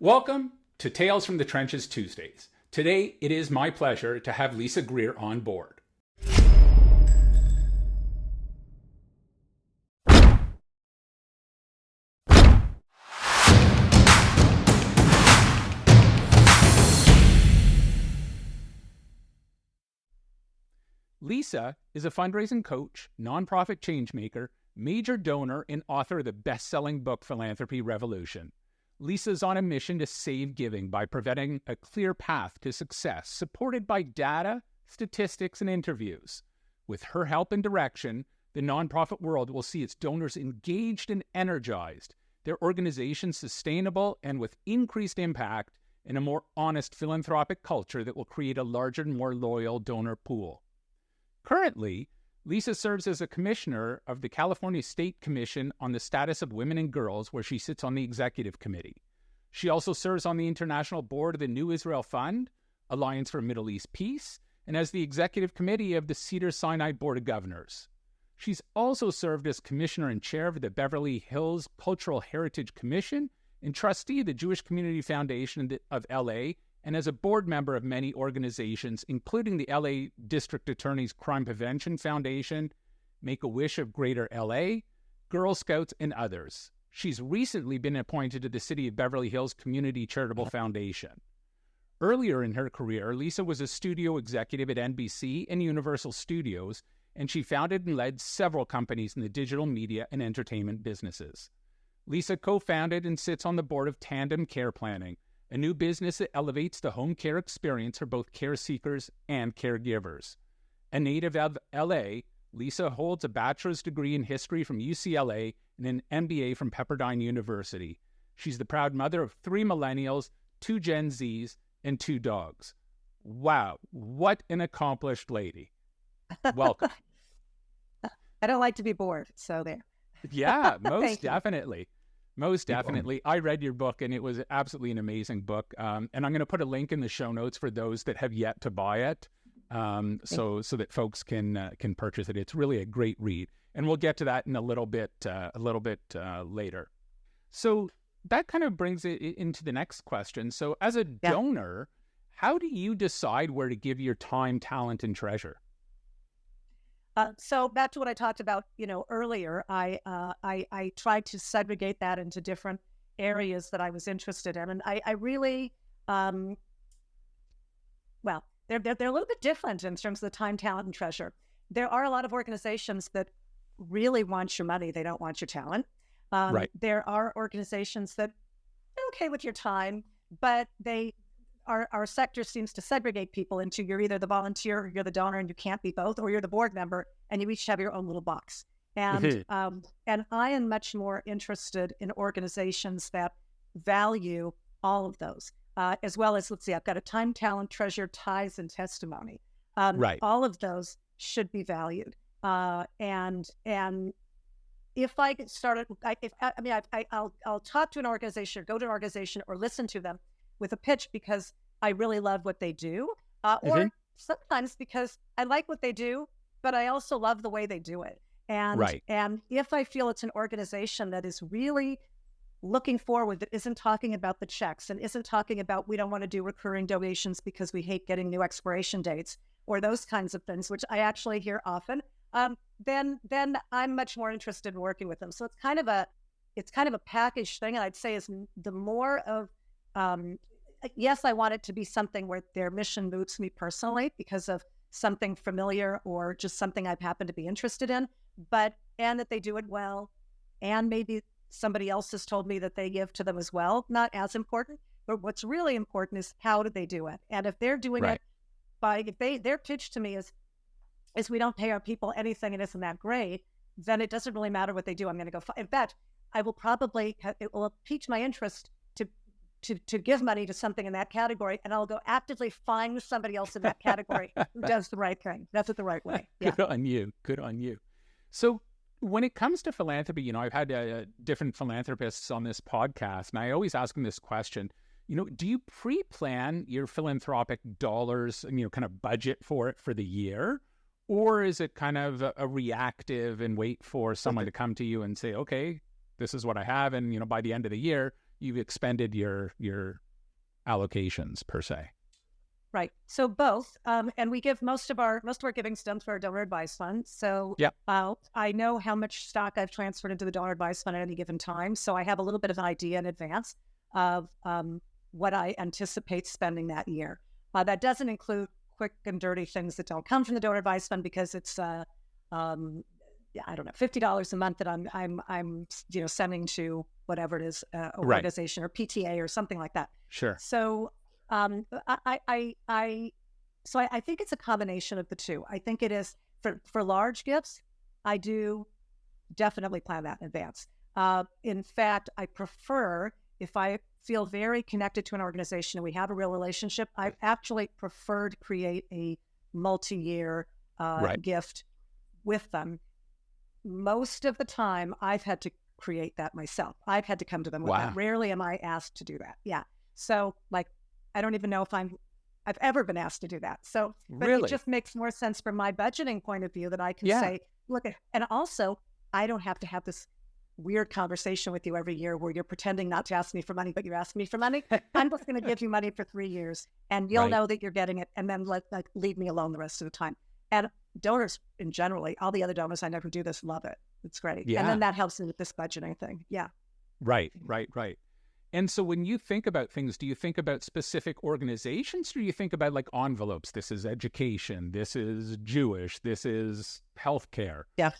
Welcome to Tales from the Trenches Tuesdays. Today, it is my pleasure to have Lisa Greer on board. Lisa is a fundraising coach, nonprofit changemaker, major donor, and author of the best-selling book Philanthropy Revolution. Lisa's on a mission to save giving by providing a clear path to success, supported by data, statistics, and interviews. With her help and direction, the nonprofit world will see its donors engaged and energized, their organizations sustainable and with increased impact, and a more honest philanthropic culture that will create a larger and more loyal donor pool. Currently, Lisa serves as a commissioner of the California State Commission on the Status of Women and Girls, where she sits on the executive committee. She also serves on the international board of the New Israel Fund, Alliance for Middle East Peace, and as the executive committee of the Cedars-Sinai Board of Governors. She's also served as commissioner and chair of the Beverly Hills Cultural Heritage Commission and trustee of the Jewish Community Foundation of LA, and as a board member of many organizations, including the LA District Attorney's Crime Prevention Foundation, Make-A-Wish of Greater LA, Girl Scouts, and others. She's recently been appointed to the City of Beverly Hills Community Charitable Foundation. Earlier in her career, Lisa was a studio executive at NBC and Universal Studios, and she founded and led several companies in the digital media and entertainment businesses. Lisa co-founded and sits on the board of Tandem Care Planning, a new business that elevates the home care experience for both care seekers and caregivers. A native of LA, Lisa holds a bachelor's degree in history from UCLA and an MBA from Pepperdine University. She's the proud mother of 3 millennials, 2 Gen Zs, and 2 dogs. Wow, what an accomplished lady. Welcome. I don't like to be bored, so there. Yeah, most definitely. Most definitely. I read your book, and it was absolutely an amazing book. And I'm going to put a link in the show notes for those that have yet to buy it, so that folks can purchase it. It's really a great read, and we'll get to that in a little bit later. So that kind of brings it into the next question. So as a donor, how do you decide where to give your time, talent, and treasure? So back to what I talked about, earlier, I tried to segregate that into different areas that I was interested in, and I really, they're a little bit different in terms of the time, talent, and treasure. There are a lot of organizations that really want your money; they don't want your talent. Right. There are organizations that are okay with your time, but our sector seems to segregate people into you're either the volunteer or you're the donor, and you can't be both, or you're the board member and you each have your own little box. And and I am much more interested in organizations that value all of those, as well as, let's see, I've got a time, talent, treasure, ties, and testimony. Right. All of those should be valued. And if I get started, I'll talk to an organization, or go to an organization, or listen to them with a pitch because I really love what they do, or sometimes because I like what they do, but I also love the way they do it. And if I feel it's an organization that is really looking forward, that isn't talking about the checks and isn't talking about we don't want to do recurring donations because we hate getting new expiration dates or those kinds of things, which I actually hear often, then I'm much more interested in working with them. So it's kind of a package thing, and I'd say is the more of yes, I want it to be something where their mission moves me personally because of something familiar or just something I've happened to be interested in, and that they do it well, and maybe somebody else has told me that they give to them as well. Not as important, but what's really important is how do they do it? And if they're doing it their pitch to me is we don't pay our people anything and isn't that great, then it doesn't really matter what they do. I'm going to go. In fact, it will pique my interest to give money to something in that category, and I'll go actively find somebody else in that category who does the right thing, does it the right way. Yeah. Good on you. So when it comes to philanthropy, I've had different philanthropists on this podcast, and I always ask them this question, do you pre-plan your philanthropic dollars and, kind of budget for it for the year? Or is it kind of a reactive and wait for someone to come to you and say, okay, this is what I have, and, by the end of the year, you've expended your allocations per se? Right. So both, and we give most of our giving stems for our donor advice fund. So Yeah. I know how much stock I've transferred into the donor advice fund at any given time. So I have a little bit of an idea in advance of what I anticipate spending that year. That doesn't include quick and dirty things that don't come from the donor advice fund, because it's I don't know, $50 a month that I'm sending to whatever it is, organization or PTA or something like that. Sure. So I think it's a combination of the two. I think it is for large gifts. I do definitely plan that in advance. In fact, I prefer, if I feel very connected to an organization and we have a real relationship, I actually prefer to create a multi-year gift with them. Most of the time, I've had to create that myself. I've had to come to them with that. Rarely am I asked to do that. Yeah. So, like, I don't even know if I've ever been asked to do that. So, but really? It just makes more sense from my budgeting point of view that I can say, look, and also I don't have to have this weird conversation with you every year where you're pretending not to ask me for money, but you're asking me for money. I'm just going to give you money for 3 years, and you'll know that you're getting it, and then leave me alone the rest of the time. And donors in generally, all the other donors I know who do this love it. It's great. Yeah. And then that helps me with this budgeting thing. Yeah. Right. And so when you think about things, do you think about specific organizations, or do you think about like envelopes? This is education. This is Jewish. This is healthcare. Yeah.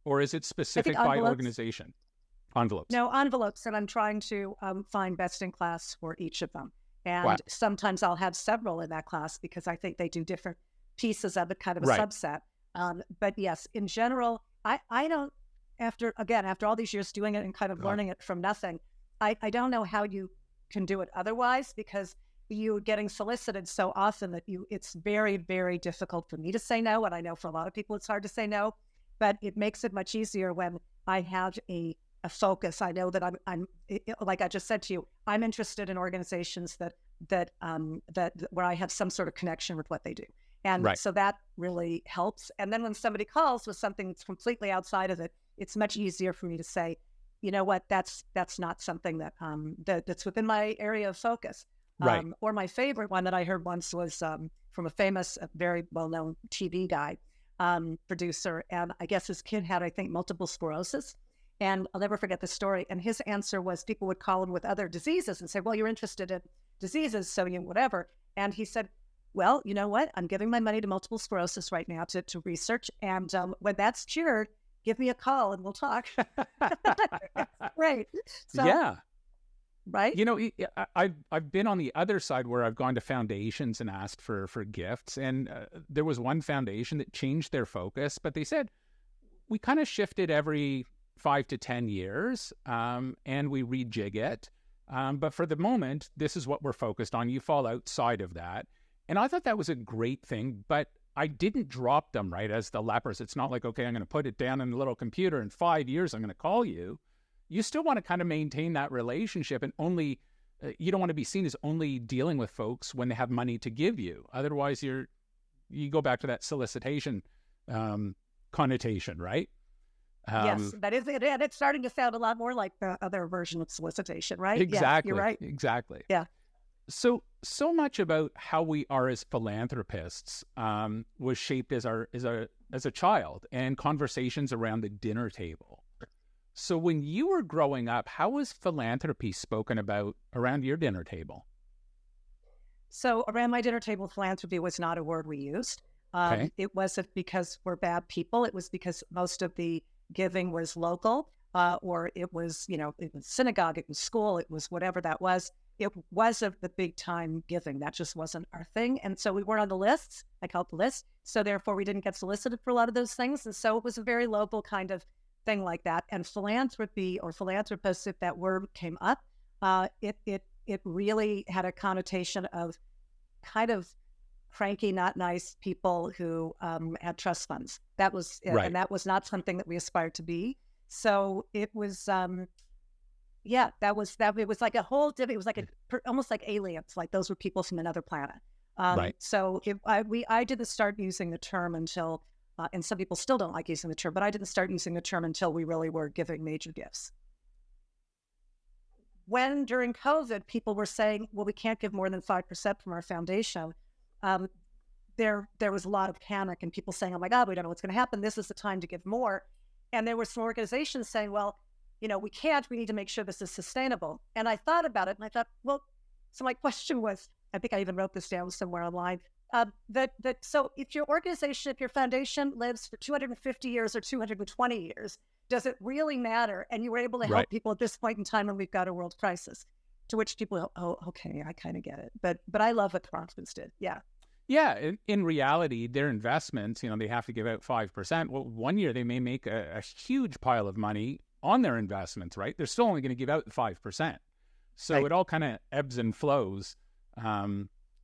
Or is it specific by organization? Envelopes. No, envelopes. And I'm trying to find best in class for each of them. And sometimes I'll have several in that class because I think they do different pieces of it, kind of a subset. But yes, in general, I don't, after all these years doing it and kind of learning it from nothing, I don't know how you can do it otherwise, because you're getting solicited so often that it's very, very difficult for me to say no. And I know for a lot of people, it's hard to say no, but it makes it much easier when I have a focus. I know that I'm like I just said to you, I'm interested in organizations that where I have some sort of connection with what they do. And so that really helps. And then when somebody calls with something that's completely outside of it, it's much easier for me to say, you know what, that's not something that's within my area of focus. Or my favorite one that I heard once was from a famous, very well-known TV guy, producer. And I guess his kid had, I think, multiple sclerosis. And I'll never forget the story. And his answer was, people would call him with other diseases and say, well, you're interested in diseases, so you whatever. And he said, well, you know what? I'm giving my money to multiple sclerosis right now to research. And when that's cured, give me a call and we'll talk. Right. So, yeah. Right. You know, I've been on the other side where I've gone to foundations and asked for gifts. And there was one foundation that changed their focus, but they said, we kind of shifted every 5 to 10 years and we rejig it. But for the moment, this is what we're focused on. You fall outside of that. And I thought that was a great thing, but I didn't drop them as the lepers. It's not like, okay, I'm going to put it down in a little computer. In 5 years, I'm going to call you. You still want to kind of maintain that relationship, and only you don't want to be seen as only dealing with folks when they have money to give you. Otherwise, you go back to that solicitation connotation, right? Yes, that is it. And it's starting to sound a lot more like the other version of solicitation, right? Exactly. Yeah, you're right. Exactly. Yeah. So much about how we are as philanthropists was shaped as a child, and conversations around the dinner table. So when you were growing up, how was philanthropy spoken about around your dinner table? So around my dinner table, philanthropy was not a word we used. It wasn't because we're bad people. It was because most of the giving was local, or it was, it was synagogue, it was school, it was whatever that was. It wasn't the big time giving. That just wasn't our thing. And so we weren't on the lists. I call it the list. So therefore we didn't get solicited for a lot of those things. And so it was a very local kind of thing like that. And philanthropy or philanthropist, if that word came up, it really had a connotation of kind of cranky, not nice people who had trust funds. That was it. And that was not something that we aspired to be. So it was, it was like a whole, it was like almost like aliens, like those were people from another planet. So I didn't start using the term until, and some people still don't like using the term, but I didn't start using the term until we really were giving major gifts. when during COVID, people were saying, well, we can't give more than 5% from our foundation, there was a lot of panic and people saying, oh my God, we don't know what's going to happen. This is the time to give more. And there were some organizations saying, well, we can't, we need to make sure this is sustainable. And I thought about it and I thought, well, so my question was, I think I even wrote this down somewhere online, so if your organization, if your foundation lives for 250 years or 220 years, does it really matter? And you were able to help people at this point in time when we've got a world crisis, to which people go, oh, okay, I kind of get it. But I love what Philanthropist did. Yeah. Yeah. In reality, their investments, they have to give out 5%. Well, one year they may make a huge pile of money on their investments, right? They're still only going to give out 5%. So it all kind of ebbs and flows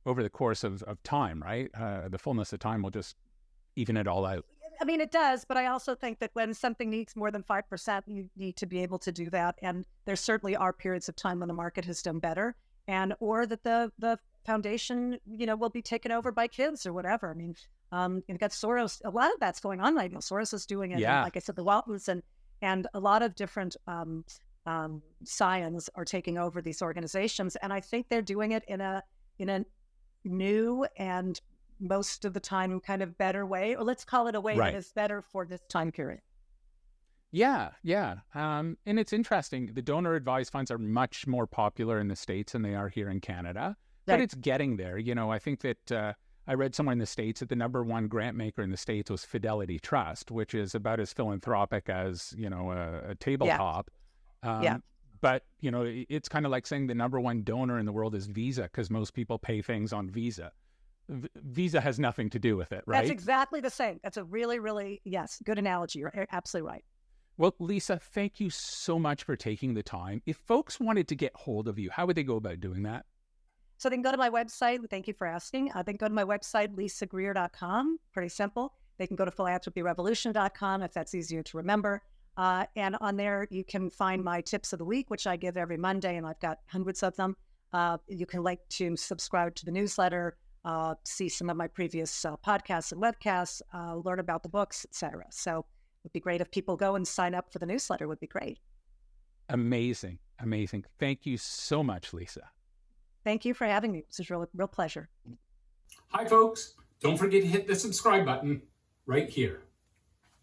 over the course of time, right? The fullness of time will just even it all out. I mean, it does, but I also think that when something needs more than 5%, you need to be able to do that. And there certainly are periods of time when the market has done better, or that the foundation, will be taken over by kids or whatever. I mean, you've got Soros. A lot of that's going on right now. Soros is doing it. Yeah. And like I said, the Waltons and a lot of different scions are taking over these organizations, and I think they're doing it in a new and most of the time kind of better way, or let's call it a way that is better for this time period. Yeah. And it's interesting. The donor advised funds are much more popular in the States than they are here in Canada, but it's getting there. I think that I read somewhere in the States that the number one grant maker in the States was Fidelity Trust, which is about as philanthropic as, a tabletop. But, it's kind of like saying the number one donor in the world is Visa, because most people pay things on Visa. Visa has nothing to do with it, right? That's exactly the same. That's a really, really, good analogy. You're absolutely right. Well, Lisa, thank you so much for taking the time. If folks wanted to get hold of you, how would they go about doing that? So they can go to my website. Thank you for asking. They can go to my website, lisagreer.com. Pretty simple. They can go to philanthropyrevolution.com if that's easier to remember. And on there, you can find my tips of the week, which I give every Monday, and I've got hundreds of them. You can like to subscribe to the newsletter, see some of my previous podcasts and webcasts, learn about the books, etc. So it would be great if people go and sign up for the newsletter. Would be great. Amazing. Thank you so much, Lisa. Thank you for having me. This is a real pleasure. Hi, folks. Don't forget to hit the subscribe button right here.